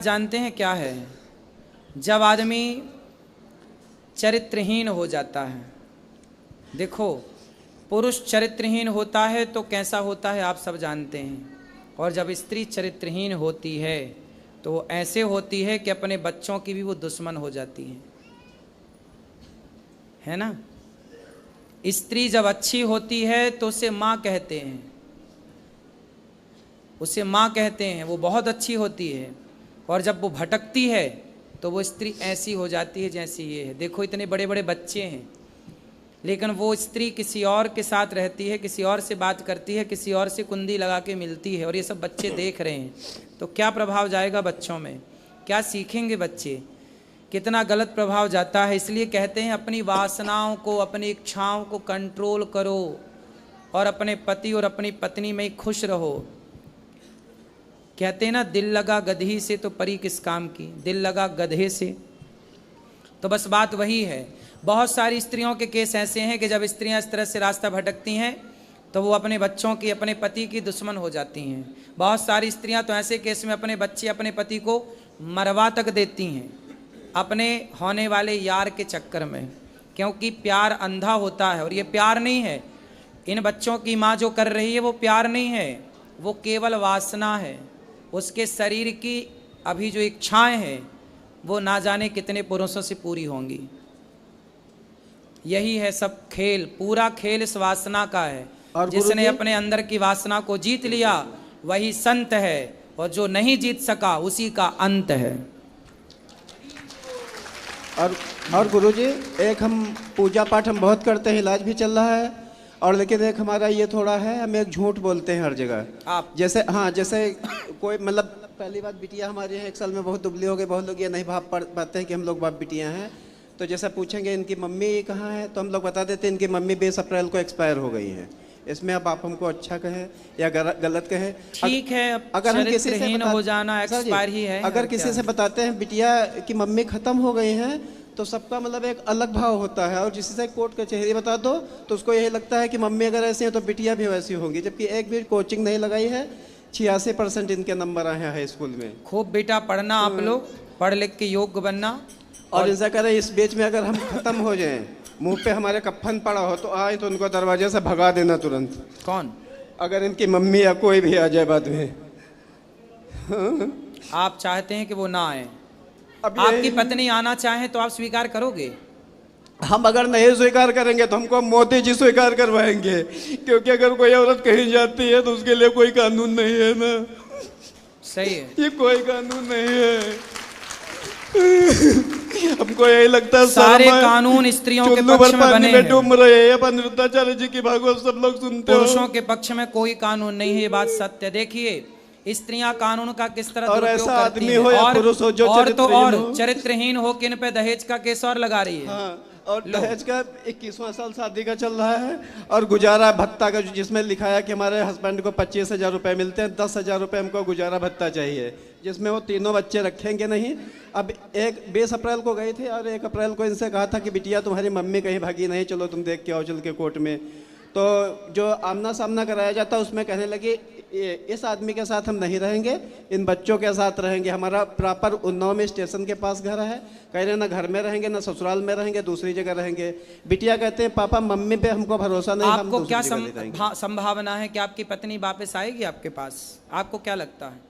जानते हैं क्या है? जब आदमी चरित्रहीन हो जाता है। देखो, पुरुष चरित्रहीन होता है तो कैसा होता है आप सब जानते हैं। और जब स्त्री चरित्रहीन होती है तो ऐसे होती है कि अपने बच्चों की भी वो दुश्मन हो जाती है ना। स्त्री जब अच्छी होती है तो उसे माँ कहते हैं, उसे माँ कहते हैं, वो बहुत अच्छी होती है। और जब वो भटकती है तो वो स्त्री ऐसी हो जाती है जैसी ये है। देखो, इतने बड़े बड़े बच्चे हैं लेकिन वो स्त्री किसी और के साथ रहती है, किसी और से बात करती है, किसी और से कुंडी लगा के मिलती है, और ये सब बच्चे देख रहे हैं। तो क्या प्रभाव जाएगा बच्चों में? क्या सीखेंगे बच्चे? कितना गलत प्रभाव जाता है। इसलिए कहते हैं अपनी वासनाओं को, अपनी इच्छाओं को कंट्रोल करो और अपने पति और अपनी पत्नी में ही खुश रहो। कहते हैं ना, दिल लगा गधी से तो परी किस काम की, दिल लगा गधे से। तो बस बात वही है। बहुत सारी स्त्रियों के केस ऐसे हैं कि जब स्त्रियां इस तरह से रास्ता भटकती हैं तो वो अपने बच्चों की, अपने पति की दुश्मन हो जाती हैं। बहुत सारी स्त्रियां तो ऐसे केस में अपने बच्चे, अपने पति को मरवा तक देती हैं अपने होने वाले यार के चक्कर में, क्योंकि प्यार अंधा होता है और ये प्यार नहीं है। इन बच्चों की माँ जो कर रही है वो प्यार नहीं है, वो केवल वासना है। उसके शरीर की अभी जो इच्छाएं हैं वो ना जाने कितने पुरुषों से पूरी होंगी। यही है सब खेल, पूरा खेल इस वासना का है। जिसने अपने अंदर की वासना को जीत लिया वही संत है, और जो नहीं जीत सका उसी का अंत है। और गुरुजी, एक हम पूजा पाठ हम बहुत करते हैं, इलाज भी चल रहा है, और लेकिन एक हमारा ये थोड़ा है, हम एक झूठ बोलते हैं हर जगह। आप जैसे, हाँ, जैसे कोई मतलब पहली बात, बिटिया हमारी है 1 साल में बहुत दुबली हो गई। बहुत लोग ये नहीं भाव पाते हैं कि हम लोग बाप बिटियाँ हैं। तो जैसा पूछेंगे इनकी मम्मी कहाँ है, तो हम लोग बता देते हैं इनकी मम्मी 20 अप्रैल को एक्सपायर हो गई है। इसमें अब आप हमको अच्छा कहें या गलत कहें, ठीक है। अगर हम किसी से हो जाना एक्सपायर ही है। अगर किसी से बताते हैं बिटिया की मम्मी खत्म हो गई हैं तो सबका मतलब एक अलग भाव होता है। और जिसी से कोर्ट कचहरी बता दो तो उसको यही लगता है कि मम्मी अगर ऐसी है तो बिटिया भी वैसी होंगी। जबकि एक भी कोचिंग नहीं लगाई है। 86% इनके नंबर आए हैं हाई स्कूल में। खूब बेटा पढ़ना, आप लोग पढ़ लिख के योग्य बनना। और ऐसा करें, इस बीच में अगर हम खत्म हो जाएं, मुंह पे हमारे कफन पड़ा हो, तो आए तो उनको दरवाजे से भगा देना तुरंत। कौन? अगर इनकी मम्मी या कोई भी आ जाए बाद में। आप चाहते हैं कि वो ना आए? आपकी पत्नी आना चाहे तो आप स्वीकार करोगे? हम अगर नहीं स्वीकार करेंगे तो हमको मोदी जी स्वीकार करवाएंगे, क्योंकि अगर कोई औरत कहीं जाती है तो उसके लिए कोई कानून नहीं है ना। सही है, ये कोई कानून नहीं है। हमको यही लगता है सारे कानून स्त्रियों के पक्ष में बने हैं। डूब रहे हैं। अनिरुद्धाचार्य जी की भागवत सब लोग सुनते हो। पुरुषों के पक्ष में कोई कानून नहीं है, ये बात सत्य। देखिए, स्त्रियां कानून का किस तरह दुरुपयोग करती हैं। और तो और चरित्रहीन हो कि इन पे दहेज का केस और लगा रही है। हाँ, और दहेज का 21वां साल शादी का चल रहा है। और गुजारा भत्ता का जिसमें लिखा है कि हमारे हस्बैंड को 25,000 रुपए मिलते हैं, 10,000 रुपए हमको गुजारा भत्ता चाहिए, जिसमें वो तीनों बच्चे रखेंगे नहीं। अब 20 अप्रैल को गए थे और 1 अप्रैल को इनसे कहा था कि बिटिया तुम्हारी मम्मी कहीं भागी नहीं, चलो तुम देख के आओ चल के कोर्ट में। तो जो आमना सामना कराया जाता उसमें कहने लगे इस आदमी के साथ हम नहीं रहेंगे, इन बच्चों के साथ रहेंगे। हमारा प्रॉपर उन्नाव में स्टेशन के पास घर है। कह रहे ना घर में रहेंगे ना ससुराल में रहेंगे, दूसरी जगह रहेंगे। बिटिया कहते हैं पापा मम्मी पे हमको भरोसा नहीं। आपको क्या संभावना है कि आपकी पत्नी वापस आएगी आपके पास? आपको क्या लगता है?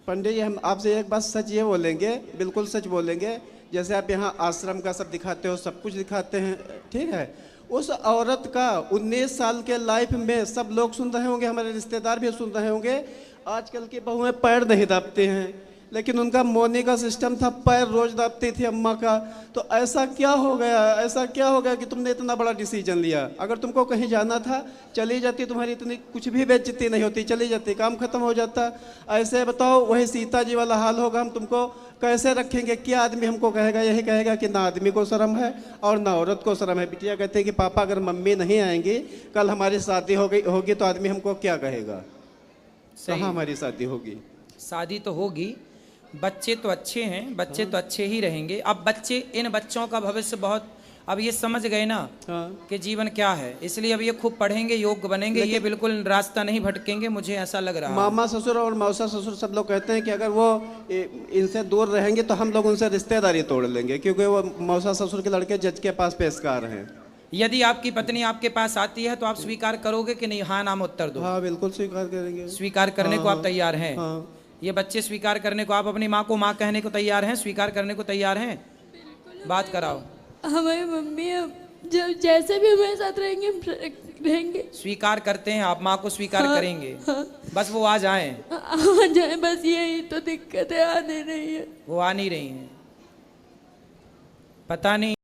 पंडित जी, हम आपसे एक बात सच ये बोलेंगे, बिल्कुल सच बोलेंगे। जैसे आप यहाँ आश्रम का सब दिखाते हो, सब कुछ दिखाते हैं, ठीक है। उस औरत का 19 साल के लाइफ में सब लोग सुन रहे होंगे, हमारे रिश्तेदार भी सुन रहे होंगे। आजकल की बहुएं पैर नहीं दाबते हैं, लेकिन उनका मोनी का सिस्टम था, पैर रोज दाबती थी अम्मा का। तो ऐसा क्या हो गया, ऐसा क्या हो गया कि तुमने इतना बड़ा डिसीजन लिया? अगर तुमको कहीं जाना था चली जाती, तुम्हारी इतनी कुछ भी बेइज्जती नहीं होती, चली जाती, काम खत्म हो जाता। ऐसे बताओ, वही सीता जी वाला हाल होगा। हम तुमको कैसे रखेंगे? क्या आदमी हमको कहेगा? यही कहेगा कि ना आदमी को शर्म है और ना औरत को शर्म है। बिटिया कहते हैं कि पापा अगर मम्मी नहीं आएंगी, कल हमारी शादी होगी तो आदमी हमको क्या कहेगा? कहाँ हमारी शादी होगी? शादी तो होगी, बच्चे तो अच्छे हैं, बच्चे तो अच्छे ही रहेंगे। अब बच्चे, इन बच्चों का भविष्य बहुत अब ये समझ गए ना हाँ। कि जीवन क्या है, इसलिए अब ये खूब पढ़ेंगे, योग्य बनेंगे, ये बिल्कुल रास्ता नहीं भटकेंगे, मुझे ऐसा लग रहा है। मामा ससुर और मौसा ससुर सब लोग कहते हैं कि अगर वो इनसे दूर रहेंगे तो हम लोग उनसे रिश्तेदारी तोड़ लेंगे, क्योंकि वो मौसा ससुर के लड़के जज के पास पेशकार हैं। यदि आपकी पत्नी आपके पास आती है तो आप स्वीकार करोगे कि नहीं? हाँ नाम उत्तर दो। हाँ बिल्कुल स्वीकार करेंगे। स्वीकार करने हाँ, को आप तैयार हैं? हाँ। ये बच्चे स्वीकार करने को, आप अपनी माँ को माँ कहने को तैयार हैं, स्वीकार करने को तैयार हैं? बात कराओ। हमारी मम्मी अब जब जैसे भी हमारे साथ रहेंगे। स्वीकार करते हैं आप, माँ को स्वीकार हाँ, करेंगे? हाँ। बस वो आ जाएं। आ जाए, बस यही तो दिक्कत है, आ नहीं रही है। वो आ नहीं रही हैं, पता नहीं।